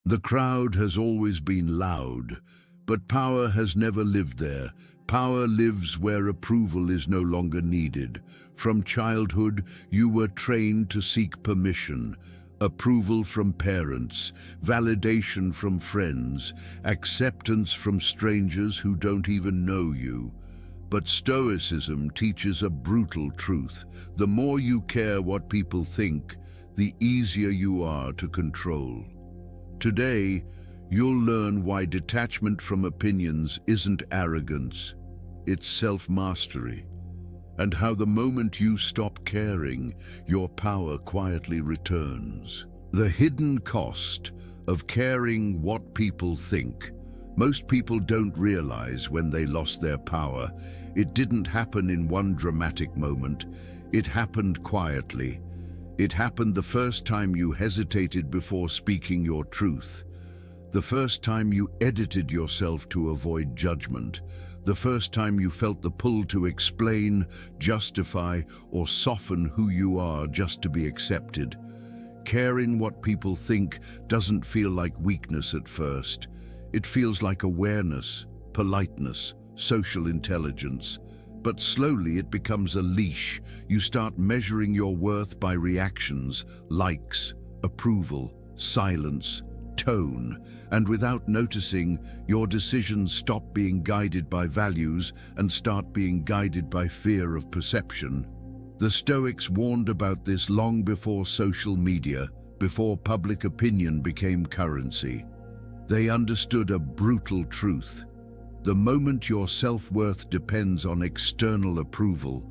The crowd has always been loud, but power has never lived there. Power lives where approval is no longer needed. From childhood, you were trained to seek permission, approval from parents, validation from friends, acceptance from strangers who don't even know you. But Stoicism teaches a brutal truth. The more you care what people think, the easier you are to control. Today, you'll learn why detachment from opinions isn't arrogance, it's self-mastery, and how the moment you stop caring, your power quietly returns. The hidden cost of caring what people think. Most people don't realize when they lost their power. It didn't happen in one dramatic moment. It happened quietly. It happened the first time you hesitated before speaking your truth. The first time you edited yourself to avoid judgment. The first time you felt the pull to explain, justify, or soften who you are just to be accepted. Caring what people think doesn't feel like weakness at first. It feels like awareness, politeness, social intelligence. But slowly it becomes a leash. You start measuring your worth by reactions, likes, approval, silence, tone, and without noticing, your decisions stop being guided by values and start being guided by fear of perception. The Stoics warned about this long before social media, before public opinion became currency. They understood a brutal truth. The moment your self-worth depends on external approval,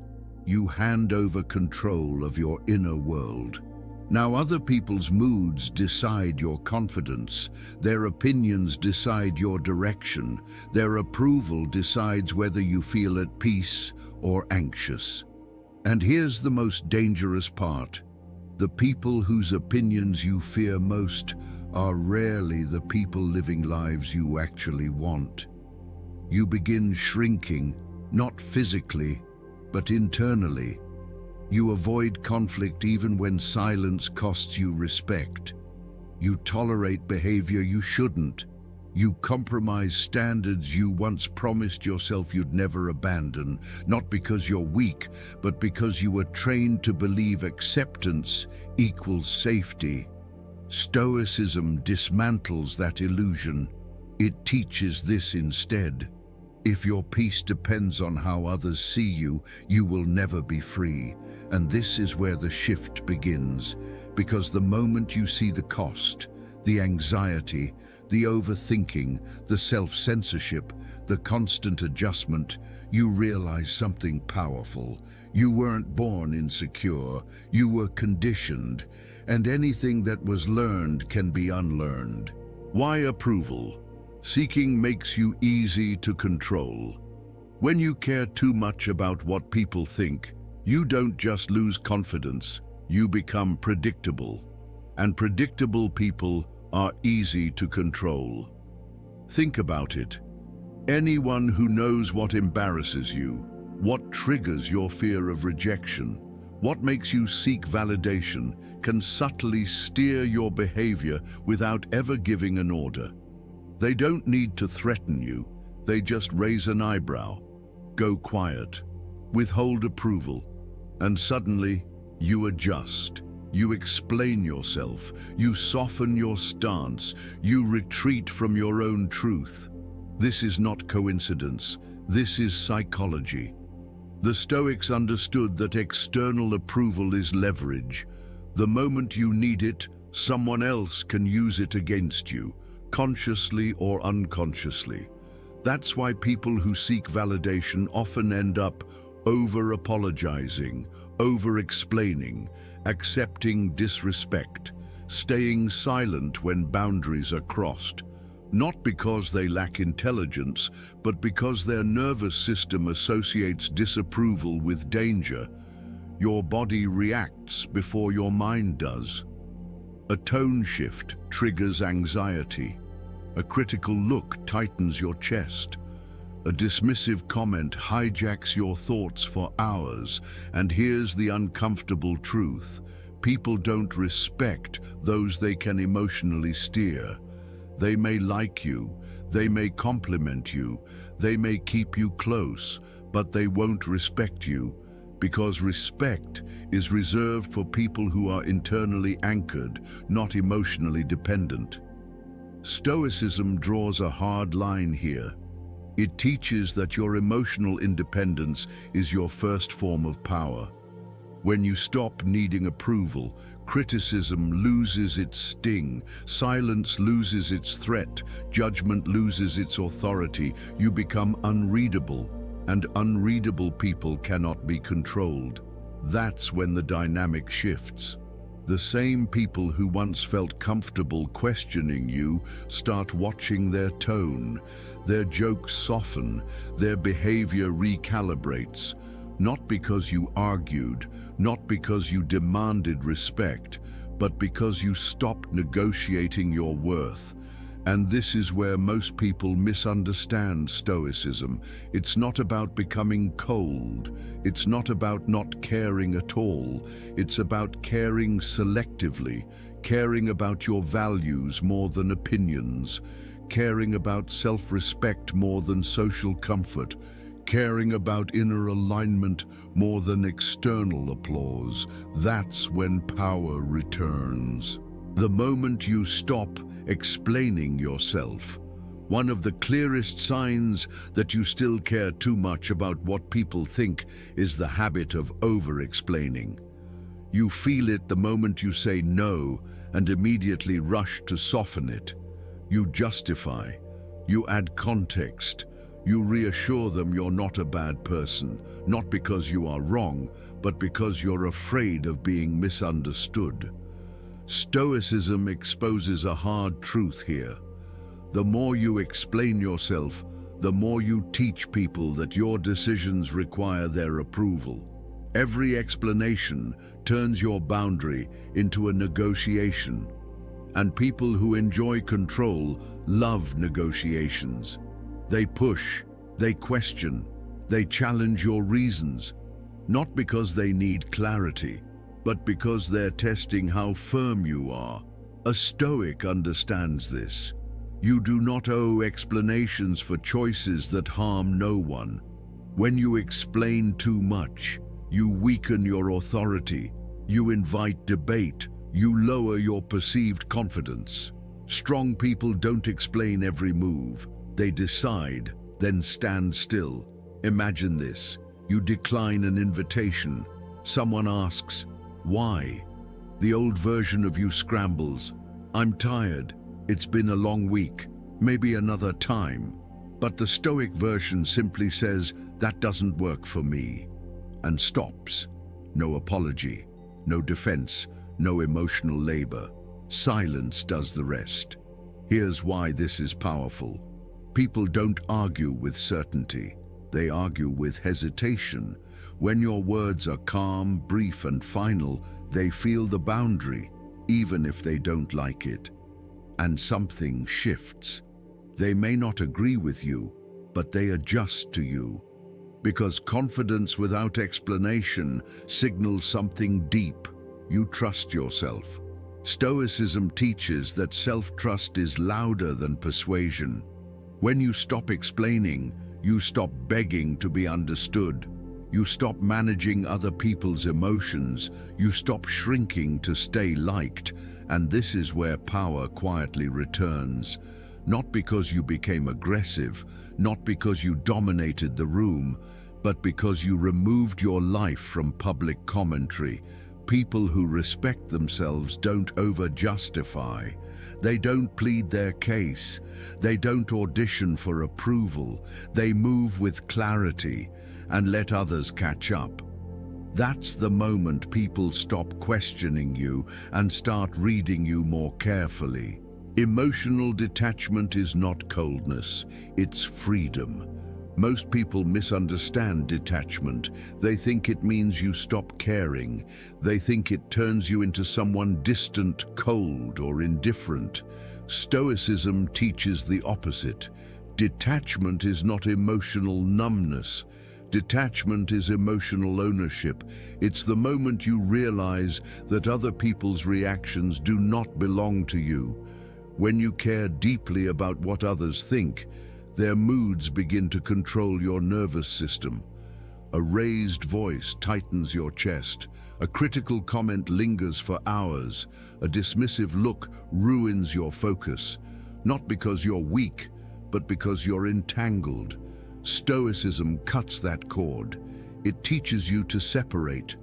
you hand over control of your inner world. Now, other people's moods decide your confidence, their opinions decide your direction, their approval decides whether you feel at peace or anxious. And here's the most dangerous part. The people whose opinions you fear most are rarely the people living lives you actually want. You begin shrinking, not physically, but internally. You avoid conflict even when silence costs you respect. You tolerate behavior you shouldn't. You compromise standards you once promised yourself you'd never abandon, not because you're weak, but because you were trained to believe acceptance equals safety. Stoicism dismantles that illusion. It teaches this instead. If your peace depends on how others see you, you will never be free. And this is where the shift begins, because the moment you see the cost, the anxiety, the overthinking, the self-censorship, the constant adjustment, you realize something powerful. You weren't born insecure, you were conditioned, and anything that was learned can be unlearned. Why approval? Seeking makes you easy to control. When you care too much about what people think, you don't just lose confidence, you become predictable. And predictable people are easy to control. Think about it. Anyone who knows what embarrasses you, what triggers your fear of rejection, what makes you seek validation, can subtly steer your behavior without ever giving an order. They don't need to threaten you, they just raise an eyebrow, go quiet, withhold approval, and suddenly you adjust. You explain yourself, you soften your stance, you retreat from your own truth. This is not coincidence, this is psychology. The Stoics understood that external approval is leverage. The moment you need it, someone else can use it against you, consciously or unconsciously. That's why people who seek validation often end up over-apologizing, over-explaining, accepting disrespect, staying silent when boundaries are crossed. Not because they lack intelligence, but because their nervous system associates disapproval with danger. Your body reacts before your mind does. A tone shift triggers anxiety. A critical look tightens your chest. A dismissive comment hijacks your thoughts for hours. And here's the uncomfortable truth. People don't respect those they can emotionally steer. They may like you, they may compliment you, they may keep you close, but they won't respect you, because respect is reserved for people who are internally anchored, not emotionally dependent. Stoicism draws a hard line here. It teaches that your emotional independence is your first form of power. When you stop needing approval, criticism loses its sting, silence loses its threat, judgment loses its authority. You become unreadable, and unreadable people cannot be controlled. That's when the dynamic shifts. The same people who once felt comfortable questioning you start watching their tone. Their jokes soften, their behavior recalibrates. Not because you argued, not because you demanded respect, but because you stopped negotiating your worth. And this is where most people misunderstand Stoicism. It's not about becoming cold. It's not about not caring at all. It's about caring selectively, caring about your values more than opinions, caring about self-respect more than social comfort, caring about inner alignment more than external applause. That's when power returns. The moment you stop explaining yourself. One of the clearest signs that you still care too much about what people think is the habit of over-explaining. You feel it the moment you say no and immediately rush to soften it. You justify, you add context, you reassure them you're not a bad person, not because you are wrong, but because you're afraid of being misunderstood. Stoicism exposes a hard truth here. The more you explain yourself, the more you teach people that your decisions require their approval. Every explanation turns your boundary into a negotiation. And people who enjoy control love negotiations. They push, they question, they challenge your reasons, not because they need clarity, but because they're testing how firm you are. A Stoic understands this. You do not owe explanations for choices that harm no one. When you explain too much, you weaken your authority, you invite debate, you lower your perceived confidence. Strong people don't explain every move. They decide, then stand still. Imagine this. You decline an invitation. Someone asks, why? The old version of you scrambles. I'm tired. It's been a long week. Maybe another time. But the Stoic version simply says, that doesn't work for me, and stops. No apology, no defense, no emotional labor. Silence does the rest. Here's why this is powerful. People don't argue with certainty. They argue with hesitation. When your words are calm, brief, and final, they feel the boundary, even if they don't like it. And something shifts. They may not agree with you, but they adjust to you. Because confidence without explanation signals something deep. You trust yourself. Stoicism teaches that self-trust is louder than persuasion. When you stop explaining, you stop begging to be understood. You stop managing other people's emotions. You stop shrinking to stay liked. And this is where power quietly returns. Not because you became aggressive, not because you dominated the room, but because you removed your life from public commentary. People who respect themselves don't over-justify. They don't plead their case. They don't audition for approval. They move with clarity and let others catch up. That's the moment people stop questioning you and start reading you more carefully. Emotional detachment is not coldness, it's freedom. Most people misunderstand detachment. They think it means you stop caring. They think it turns you into someone distant, cold, or indifferent. Stoicism teaches the opposite. Detachment is not emotional numbness. Detachment is emotional ownership. It's the moment you realize that other people's reactions do not belong to you. When you care deeply about what others think, their moods begin to control your nervous system. A raised voice tightens your chest. A critical comment lingers for hours. A dismissive look ruins your focus. Not because you're weak, but because you're entangled. Stoicism cuts that cord. It teaches you to separate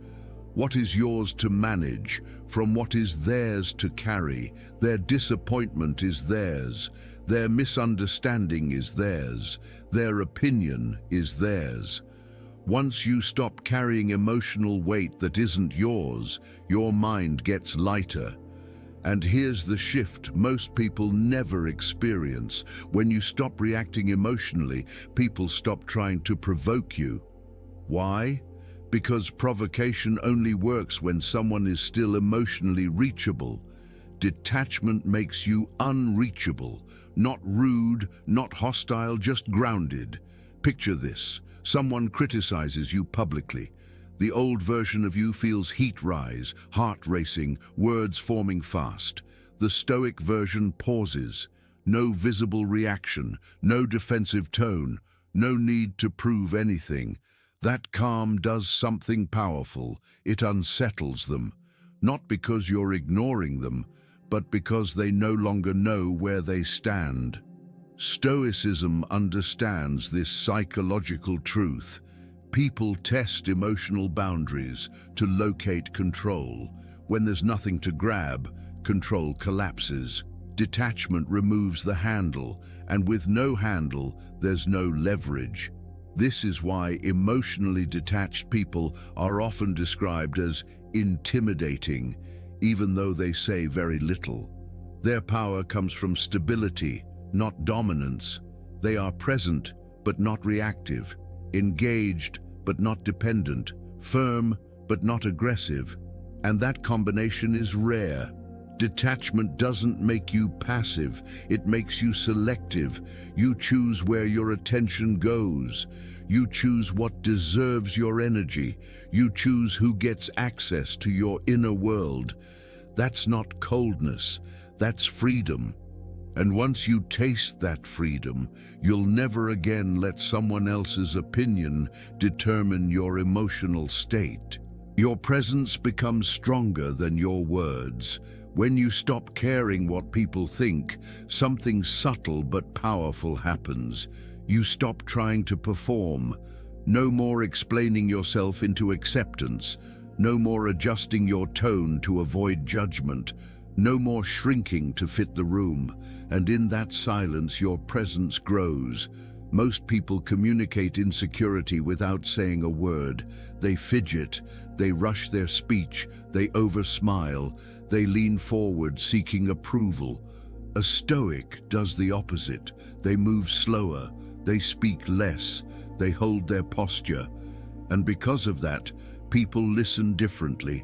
what is yours to manage from what is theirs to carry. Their disappointment is theirs. Their misunderstanding is theirs. Their opinion is theirs. Once you stop carrying emotional weight that isn't yours, your mind gets lighter. And here's the shift most people never experience. When you stop reacting emotionally, people stop trying to provoke you. Why? Because provocation only works when someone is still emotionally reachable. Detachment makes you unreachable, not rude, not hostile, just grounded. Picture this. Someone criticizes you publicly. The old version of you feels heat rise, heart racing, words forming fast. The Stoic version pauses. No visible reaction, no defensive tone, no need to prove anything. That calm does something powerful. It unsettles them, not because you're ignoring them, but because they no longer know where they stand. Stoicism understands this psychological truth. People test emotional boundaries to locate control. When there's nothing to grab, control collapses. Detachment removes the handle, and with no handle, there's no leverage. This is why emotionally detached people are often described as intimidating, even though they say very little. Their power comes from stability, not dominance. They are present, but not reactive, engaged, but not dependent, firm, but not aggressive. And that combination is rare. Detachment doesn't make you passive, it makes you selective. You choose where your attention goes. You choose what deserves your energy. You choose who gets access to your inner world. That's not coldness, that's freedom. And once you taste that freedom, you'll never again let someone else's opinion determine your emotional state. Your presence becomes stronger than your words. When you stop caring what people think, something subtle but powerful happens. You stop trying to perform. No more explaining yourself into acceptance. No more adjusting your tone to avoid judgment. No more shrinking to fit the room. And in that silence, your presence grows. Most people communicate insecurity without saying a word. They fidget, they rush their speech, they oversmile, they lean forward seeking approval. A Stoic does the opposite. They move slower, they speak less, they hold their posture. And because of that, people listen differently.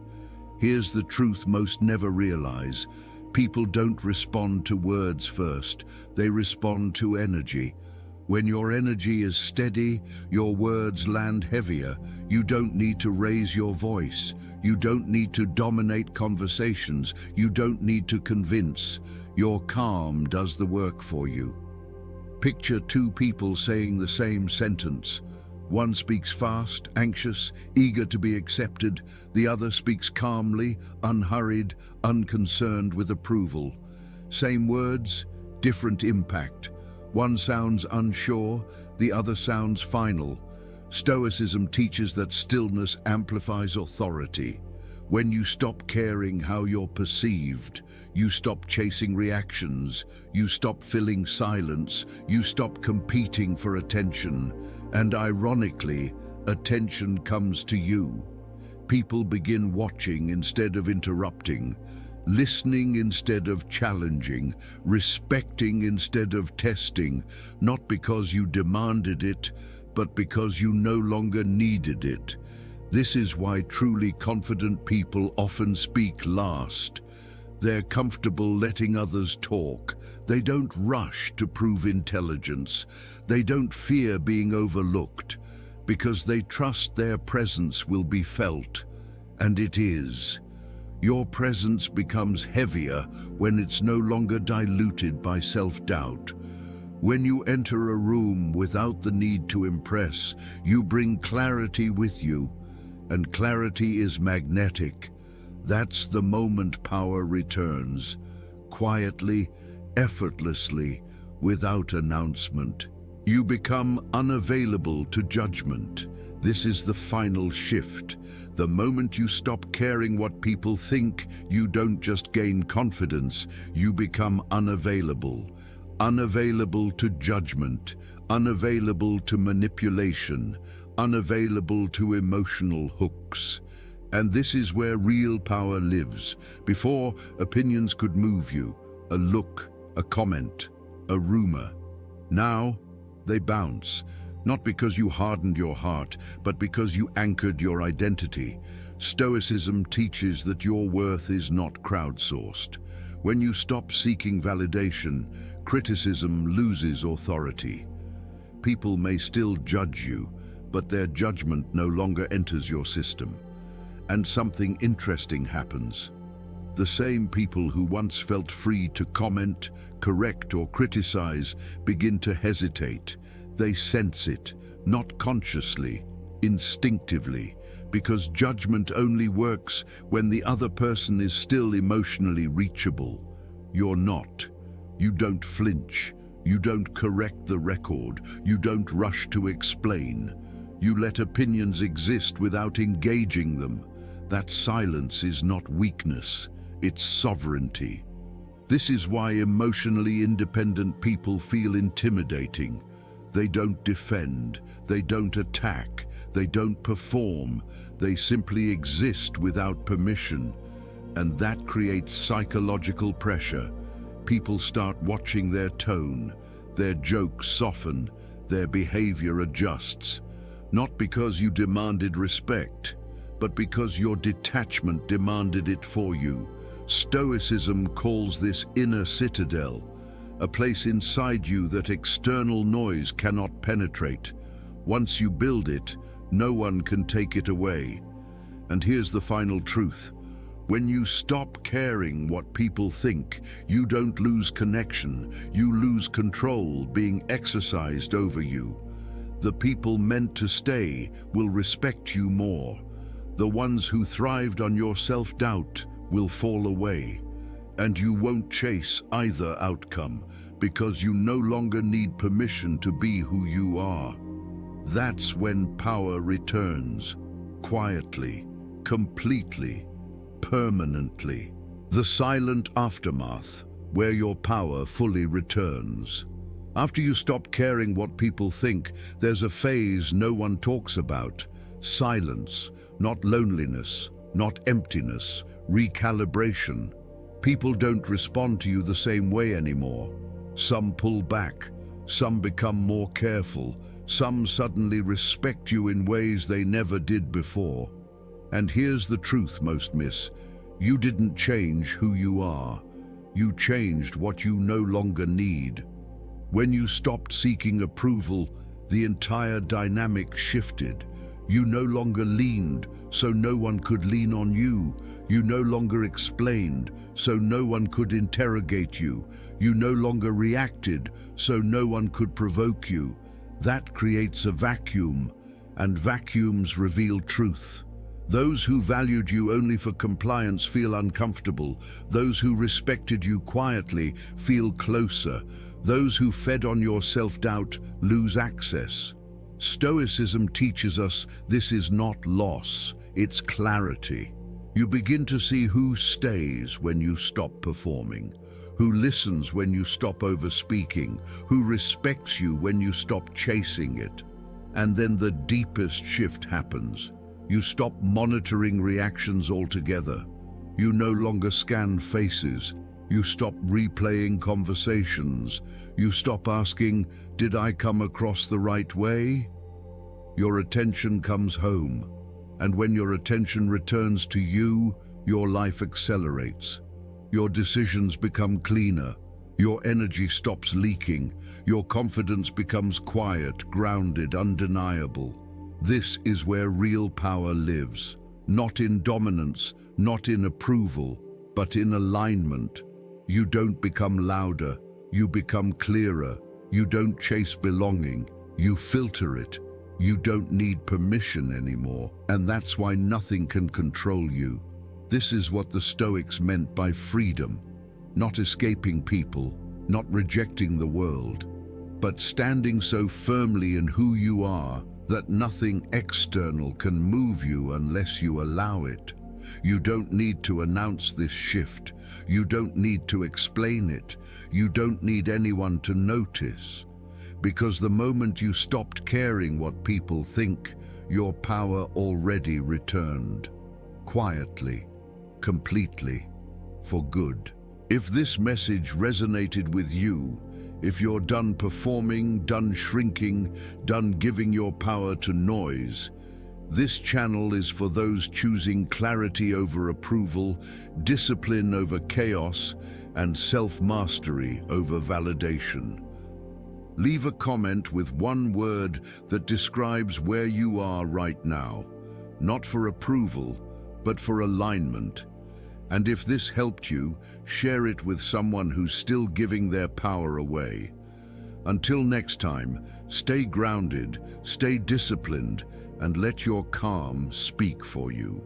Here's the truth most never realize. People don't respond to words first, they respond to energy. When your energy is steady, your words land heavier. You don't need to raise your voice. You don't need to dominate conversations. You don't need to convince. Your calm does the work for you. Picture two people saying the same sentence. One speaks fast, anxious, eager to be accepted. The other speaks calmly, unhurried, unconcerned with approval. Same words, different impact. One sounds unsure, the other sounds final. Stoicism teaches that stillness amplifies authority. When you stop caring how you're perceived, you stop chasing reactions, you stop filling silence, you stop competing for attention. And ironically, attention comes to you. People begin watching instead of interrupting, listening instead of challenging, respecting instead of testing, not because you demanded it, but because you no longer needed it. This is why truly confident people often speak last. They're comfortable letting others talk. They don't rush to prove intelligence. They don't fear being overlooked, because they trust their presence will be felt, and it is. Your presence becomes heavier when it's no longer diluted by self-doubt. When you enter a room without the need to impress, you bring clarity with you, and clarity is magnetic. That's the moment power returns, quietly, effortlessly, without announcement. You become unavailable to judgment. This is the final shift. The moment you stop caring what people think, you don't just gain confidence, you become unavailable. Unavailable to judgment, unavailable to manipulation, unavailable to emotional hooks. And this is where real power lives. Before, opinions could move you, a look, a comment, a rumor. Now, they bounce, not because you hardened your heart, but because you anchored your identity. Stoicism teaches that your worth is not crowdsourced. When you stop seeking validation, criticism loses authority. People may still judge you, but their judgment no longer enters your system. And something interesting happens. The same people who once felt free to comment, correct, or criticize begin to hesitate. They sense it, not consciously, instinctively, because judgment only works when the other person is still emotionally reachable. You're not. You don't flinch. You don't correct the record. You don't rush to explain. You let opinions exist without engaging them. That silence is not weakness, it's sovereignty. This is why emotionally independent people feel intimidating. They don't defend, they don't attack, they don't perform, they simply exist without permission. And that creates psychological pressure. People start watching their tone, their jokes soften, their behavior adjusts. Not because you demanded respect, but because your detachment demanded it for you. Stoicism calls this inner citadel, a place inside you that external noise cannot penetrate. Once you build it, no one can take it away. And here's the final truth. When you stop caring what people think, you don't lose connection, you lose control being exercised over you. The people meant to stay will respect you more. The ones who thrived on your self-doubt will fall away. And you won't chase either outcome because you no longer need permission to be who you are. That's when power returns, quietly, completely, permanently. The silent aftermath, where your power fully returns. After you stop caring what people think, there's a phase no one talks about. Silence, not loneliness, not emptiness, recalibration. People don't respond to you the same way anymore. Some pull back, some become more careful, some suddenly respect you in ways they never did before. And here's the truth most miss. You didn't change who you are. You changed what you no longer need. When you stopped seeking approval, the entire dynamic shifted. You no longer leaned, so no one could lean on you. You no longer explained, so no one could interrogate you. You no longer reacted, so no one could provoke you. That creates a vacuum, and vacuums reveal truth. Those who valued you only for compliance feel uncomfortable. Those who respected you quietly feel closer. Those who fed on your self-doubt lose access. Stoicism teaches us this is not loss, it's clarity. You begin to see who stays when you stop performing, who listens when you stop overspeaking, who respects you when you stop chasing it. And then the deepest shift happens. You stop monitoring reactions altogether. You no longer scan faces. You stop replaying conversations. You stop asking, did I come across the right way? Your attention comes home. And when your attention returns to you, your life accelerates. Your decisions become cleaner. Your energy stops leaking. Your confidence becomes quiet, grounded, undeniable. This is where real power lives. not in dominance, not in approval, but in alignment. You don't become louder, you become clearer. You don't chase belonging, you filter it. You don't need permission anymore, and that's why nothing can control you. This is what the Stoics meant by freedom, not escaping people, not rejecting the world, but standing so firmly in who you are that nothing external can move you unless you allow it. You don't need to announce this shift. You don't need to explain it. You don't need anyone to notice. Because the moment you stopped caring what people think, your power already returned. Quietly, completely, for good. If this message resonated with you, if you're done performing, done shrinking, done giving your power to noise, this channel is for those choosing clarity over approval, discipline over chaos, and self-mastery over validation. Leave a comment with one word that describes where you are right now, not for approval, but for alignment. And if this helped you, share it with someone who's still giving their power away. Until next time, stay grounded, stay disciplined, and let your calm speak for you.